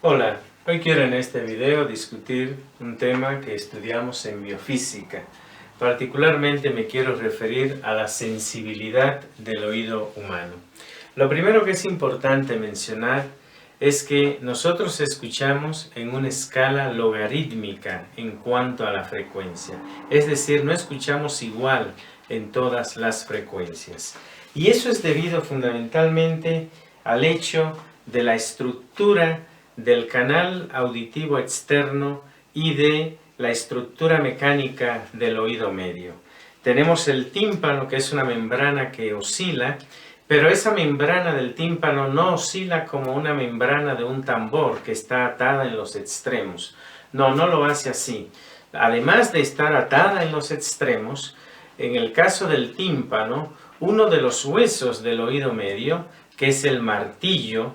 Hola, hoy quiero en este video discutir un tema que estudiamos en biofísica. Particularmente me quiero referir a la sensibilidad del oído humano. Lo primero que es importante mencionar es que nosotros escuchamos en una escala logarítmica en cuanto a la frecuencia. Es decir, no escuchamos igual en todas las frecuencias. Y eso es debido fundamentalmente al hecho de la estructura del canal auditivo externo y de la estructura mecánica del oído medio. Tenemos el tímpano, que es una membrana que oscila, pero esa membrana del tímpano no oscila como una membrana de un tambor que está atada en los extremos. No lo hace así. Además de estar atada en los extremos, en el caso del tímpano, uno de los huesos del oído medio, que es el martillo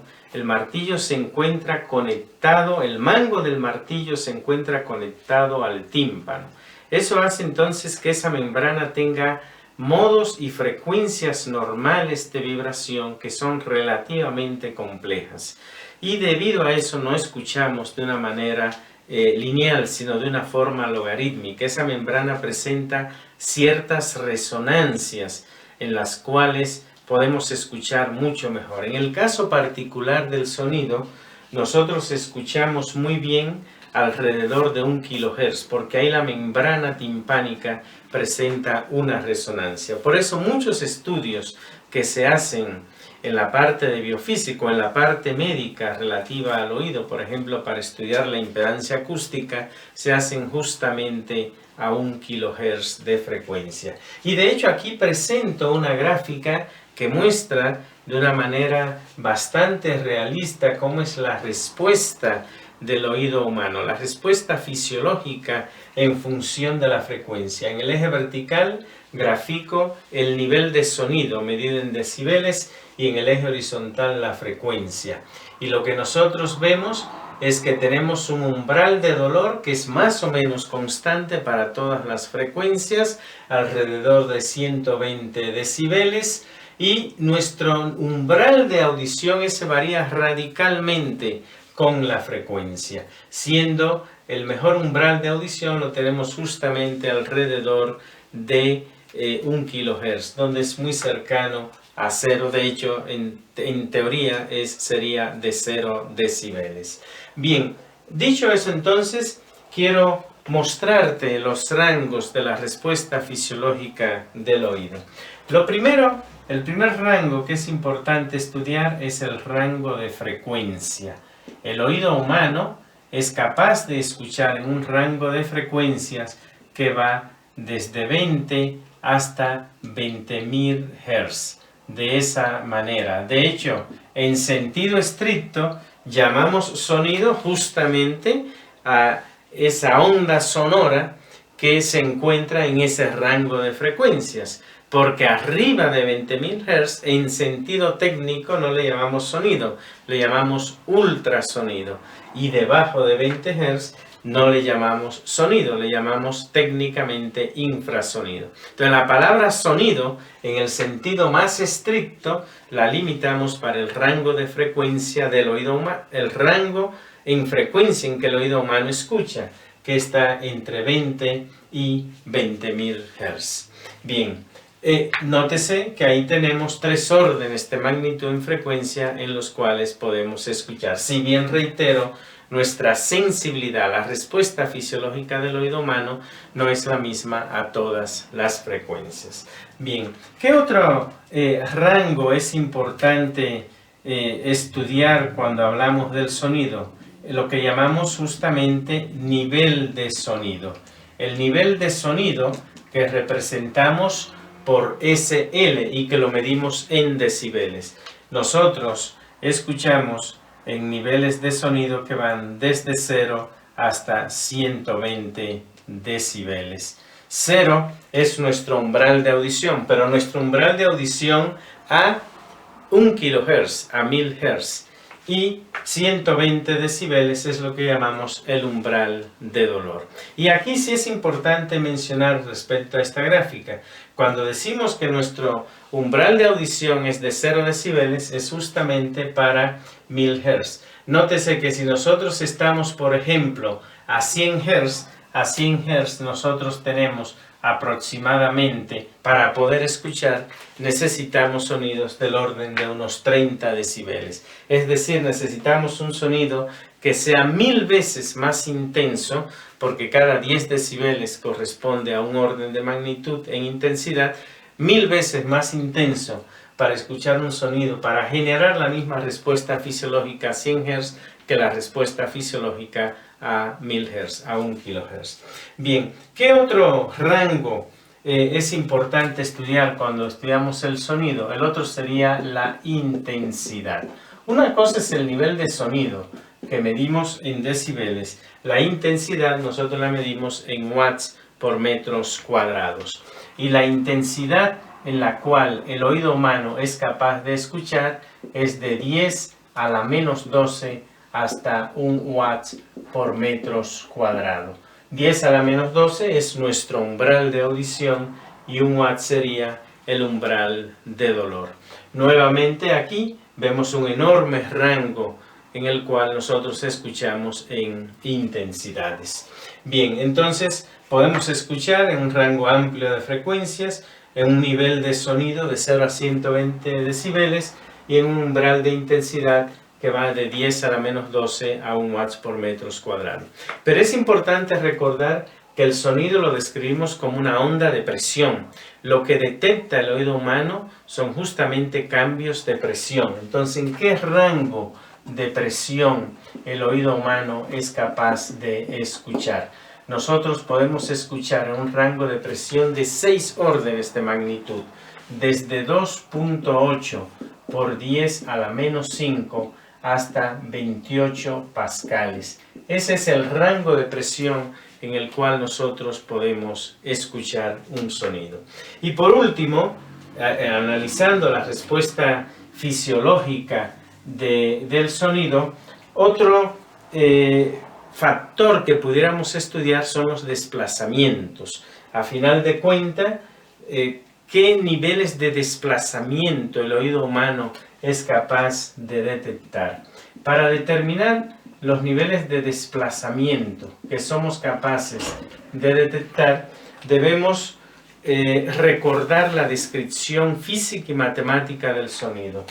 se encuentra conectado, el mango del martillo se encuentra conectado al tímpano. Eso hace entonces que esa membrana tenga modos y frecuencias normales de vibración que son relativamente complejas. Y debido a eso no escuchamos de una manera lineal, sino de una forma logarítmica. Esa membrana presenta ciertas resonancias en las cuales podemos escuchar mucho mejor. En el caso particular del sonido, nosotros escuchamos muy bien alrededor de 1 kHz, porque ahí la membrana timpánica presenta una resonancia. Por eso muchos estudios que se hacen en la parte de biofísico, en la parte médica relativa al oído, por ejemplo, para estudiar la impedancia acústica, se hacen justamente a 1 kHz de frecuencia. Y de hecho aquí presento una gráfica que muestra de una manera bastante realista cómo es la respuesta del oído humano, la respuesta fisiológica en función de la frecuencia. En el eje vertical grafico el nivel de sonido medido en decibeles y en el eje horizontal la frecuencia. Y lo que nosotros vemos es que tenemos un umbral de dolor que es más o menos constante para todas las frecuencias, alrededor de 120 decibeles, y nuestro umbral de audición ese varía radicalmente con la frecuencia, siendo el mejor umbral de audición lo tenemos justamente alrededor de 1 kHz, donde es muy cercano a 0, de hecho en teoría sería de 0 decibeles. Bien, dicho eso entonces, quiero mostrarte los rangos de la respuesta fisiológica del oído. El primer rango que es importante estudiar es el rango de frecuencia. El oído humano es capaz de escuchar en un rango de frecuencias que va desde 20 hasta 20.000 Hz. De esa manera. De hecho, en sentido estricto, llamamos sonido justamente a esa onda sonora que se encuentra en ese rango de frecuencias. Porque arriba de 20.000 Hz, en sentido técnico, no le llamamos sonido, le llamamos ultrasonido. Y debajo de 20 Hz no le llamamos sonido, le llamamos técnicamente infrasonido. Entonces la palabra sonido, en el sentido más estricto, la limitamos para el rango de frecuencia del oído humano, el rango en frecuencia en que el oído humano escucha, que está entre 20 y 20.000 Hz. Bien. Nótese que ahí tenemos 3 órdenes de magnitud en frecuencia en los cuales podemos escuchar. Si bien reitero, nuestra sensibilidad, la respuesta fisiológica del oído humano no es la misma a todas las frecuencias. Bien, ¿qué otro rango es importante estudiar cuando hablamos del sonido? Lo que llamamos justamente nivel de sonido. El nivel de sonido que representamos por SL y que lo medimos en decibeles. Nosotros escuchamos en niveles de sonido que van desde 0 hasta 120 decibeles. 0 es nuestro umbral de audición, pero nuestro umbral de audición a 1 kHz, a 1000 Hz. Y 120 decibeles es lo que llamamos el umbral de dolor. Y aquí sí es importante mencionar respecto a esta gráfica. Cuando decimos que nuestro umbral de audición es de 0 decibeles, es justamente para 1000 Hz. Nótese que si nosotros estamos, por ejemplo, a 100 Hz nosotros tenemos aproximadamente, para poder escuchar, necesitamos sonidos del orden de unos 30 decibeles. Es decir, necesitamos un sonido que sea 1000 veces más intenso, porque cada 10 decibeles corresponde a un orden de magnitud en intensidad, 1000 veces más intenso para escuchar un sonido, para generar la misma respuesta fisiológica a 100 Hz que la respuesta fisiológica a 1000 Hz, a 1 kHz. Bien, ¿qué otro rango es importante estudiar cuando estudiamos el sonido? El otro sería la intensidad. Una cosa es el nivel de sonido, que medimos en decibeles. La intensidad nosotros la medimos en watts por metros cuadrados. Y la intensidad en la cual el oído humano es capaz de escuchar es de 10 a la menos 12 hasta 1 watt por metros cuadrados. 10 a la menos 12 es nuestro umbral de audición y 1 watt sería el umbral de dolor. Nuevamente aquí vemos un enorme rango en el cual nosotros escuchamos en intensidades. Bien, entonces podemos escuchar en un rango amplio de frecuencias, en un nivel de sonido de 0 a 120 decibeles y en un umbral de intensidad que va de 10 a la menos 12 a 1 watts por metros cuadrados. Pero es importante recordar que el sonido lo describimos como una onda de presión. Lo que detecta el oído humano son justamente cambios de presión. Entonces, ¿en qué rango de presión el oído humano es capaz de escuchar? Nosotros podemos escuchar en un rango de presión de 6 órdenes de magnitud, desde 2.8 por 10 a la menos 5 hasta 28 pascales. Ese es el rango de presión en el cual nosotros podemos escuchar un sonido. Y por último, analizando la respuesta fisiológica del sonido, otro factor que pudiéramos estudiar son los desplazamientos. A final de cuentas, ¿qué niveles de desplazamiento el oído humano es capaz de detectar? Para determinar los niveles de desplazamiento que somos capaces de detectar, debemos recordar la descripción física y matemática del sonido.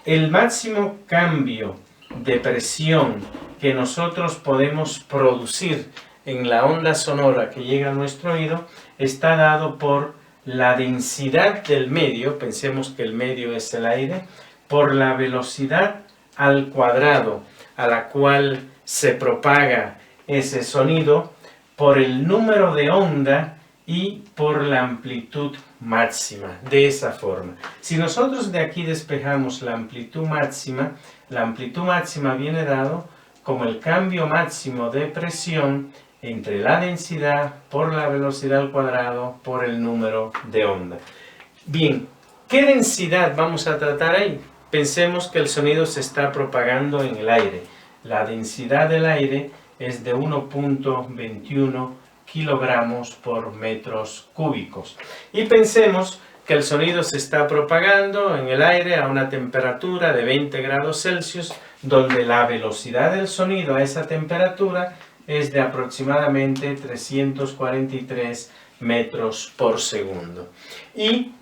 El máximo cambio de presión que nosotros podemos producir en la onda sonora que llega a nuestro oído está dado por la densidad del medio, pensemos que el medio es el aire, por la velocidad al cuadrado a la cual se propaga ese sonido, por el número de onda y por la amplitud máxima. De esa forma, si nosotros de aquí despejamos la amplitud máxima viene dado como el cambio máximo de presión entre la densidad por la velocidad al cuadrado por el número de onda. Bien, ¿qué densidad vamos a tratar ahí? Pensemos que el sonido se está propagando en el aire. La densidad del aire es de 1.21 kilogramos por metros cúbicos. Y pensemos que el sonido se está propagando en el aire a una temperatura de 20 grados Celsius, donde la velocidad del sonido a esa temperatura es de aproximadamente 343 metros por segundo. Y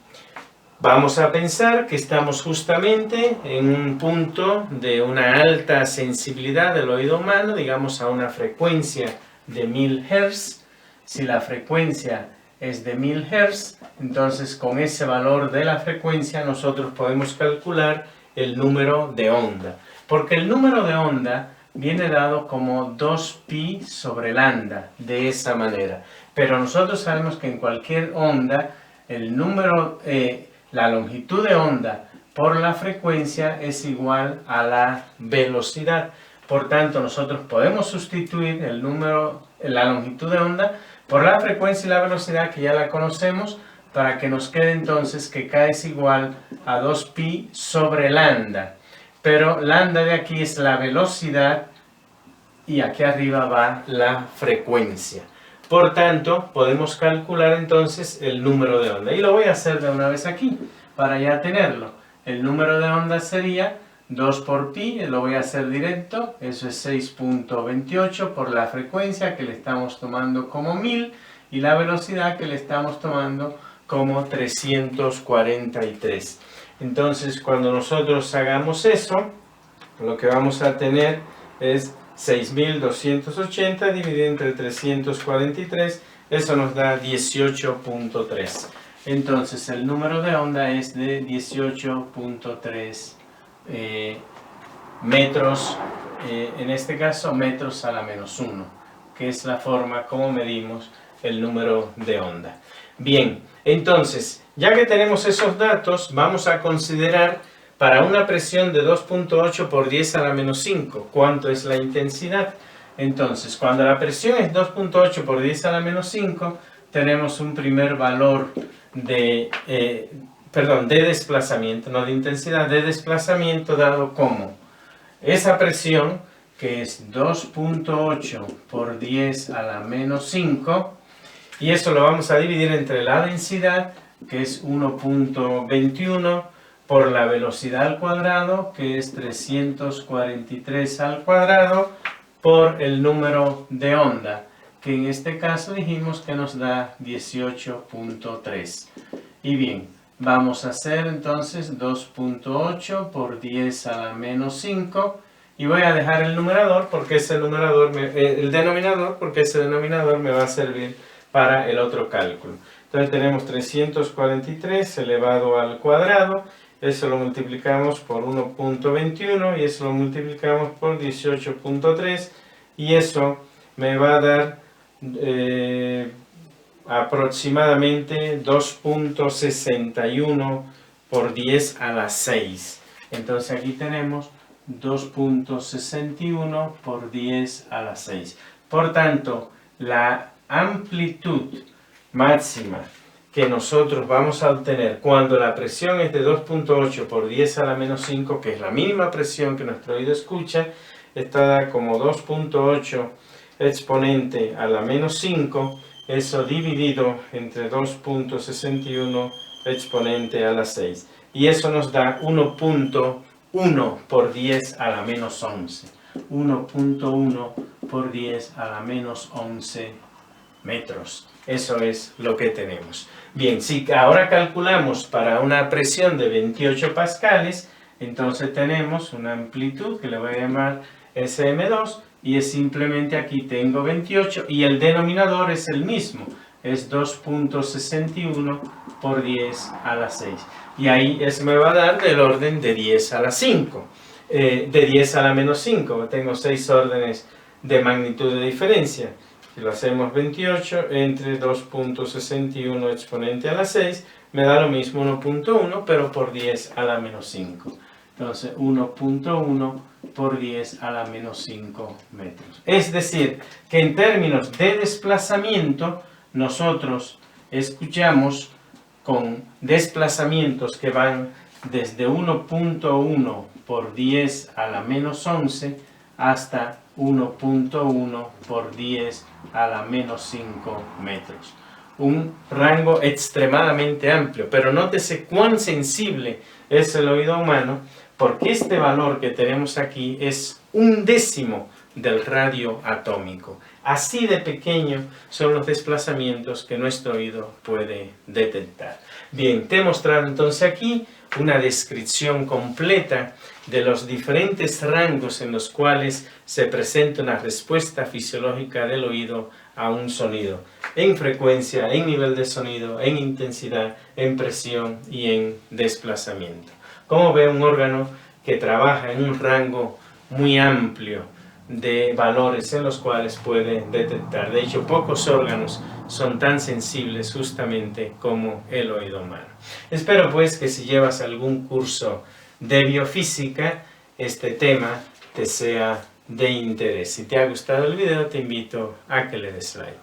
vamos a pensar que estamos justamente en un punto de una alta sensibilidad del oído humano, digamos a una frecuencia de 1000 Hz. Si la frecuencia es de 1000 Hz, entonces con ese valor de la frecuencia nosotros podemos calcular el número de onda. Porque el número de onda viene dado como 2pi sobre lambda, de esa manera. Pero nosotros sabemos que en cualquier onda, el número, la longitud de onda por la frecuencia es igual a la velocidad. Por tanto, nosotros podemos sustituir el número, la longitud de onda por la frecuencia y la velocidad, que ya la conocemos, para que nos quede entonces que K es igual a 2pi sobre lambda. Pero lambda de aquí es la velocidad y aquí arriba va la frecuencia. Por tanto, podemos calcular entonces el número de onda. Y lo voy a hacer de una vez aquí, para ya tenerlo. El número de onda sería 2 por pi, lo voy a hacer directo, eso es 6.28 por la frecuencia que le estamos tomando como 1000 y la velocidad que le estamos tomando como 343. Entonces, cuando nosotros hagamos eso, lo que vamos a tener es 6.280 dividido entre 343, eso nos da 18.3. Entonces el número de onda es de 18.3 metros, en este caso metros a la menos 1, que es la forma como medimos el número de onda. Bien, entonces, ya que tenemos esos datos, vamos a considerar para una presión de 2.8 por 10 a la menos 5, ¿cuánto es la intensidad? Entonces, cuando la presión es 2.8 por 10 a la menos 5, tenemos un primer valor de desplazamiento, no de intensidad, de desplazamiento dado como esa presión, que es 2.8 por 10 a la menos 5, y eso lo vamos a dividir entre la densidad, que es 1.21, por la velocidad al cuadrado, que es 343 al cuadrado, por el número de onda, que en este caso dijimos que nos da 18.3. Y bien, vamos a hacer entonces 2.8 por 10 a la menos 5, y voy a dejar el numerador porque ese numerador el denominador, porque ese denominador me va a servir para el otro cálculo. Entonces tenemos 343 elevado al cuadrado, eso lo multiplicamos por 1.21 y eso lo multiplicamos por 18.3 y eso me va a dar aproximadamente 2.61 por 10 a la 6. Entonces aquí tenemos 2.61 por 10 a la 6. Por tanto, la amplitud máxima que nosotros vamos a obtener cuando la presión es de 2.8 por 10 a la menos 5, que es la mínima presión que nuestro oído escucha, está dada como 2.8 exponente a la menos 5, eso dividido entre 2.61 exponente a la 6. Y eso nos da 1.1 por 10 a la menos 11. 1.1 por 10 a la menos 11 metros. Eso es lo que tenemos. Bien, si ahora calculamos para una presión de 28 pascales, entonces tenemos una amplitud que le voy a llamar SM2 y es simplemente aquí tengo 28 y el denominador es el mismo, es 2.61 por 10 a la 6. Y ahí eso me va a dar del orden de 10 a la 5, de 10 a la menos 5, tengo 6 órdenes de magnitud de diferencia. Si lo hacemos 28 entre 2.61 exponente a la 6, me da lo mismo 1.1, pero por 10 a la menos 5. Entonces 1.1 por 10 a la menos 5 metros. Es decir, que en términos de desplazamiento, nosotros escuchamos con desplazamientos que van desde 1.1 por 10 a la menos 11 hasta 1.1 por 10 a la menos 5 metros. Un rango extremadamente amplio, pero nótese cuán sensible es el oído humano, porque este valor que tenemos aquí es 1/10 del radio atómico. Así de pequeño son los desplazamientos que nuestro oído puede detectar. Bien, te he mostrado entonces aquí una descripción completa de los diferentes rangos en los cuales se presenta una respuesta fisiológica del oído a un sonido, en frecuencia, en nivel de sonido, en intensidad, en presión y en desplazamiento. Como ve, un órgano que trabaja en un rango muy amplio de valores en los cuales puede detectar. De hecho, pocos órganos son tan sensibles justamente como el oído humano. Espero pues que si llevas algún curso de biofísica, este tema te sea de interés. Si te ha gustado el video, te invito a que le des like.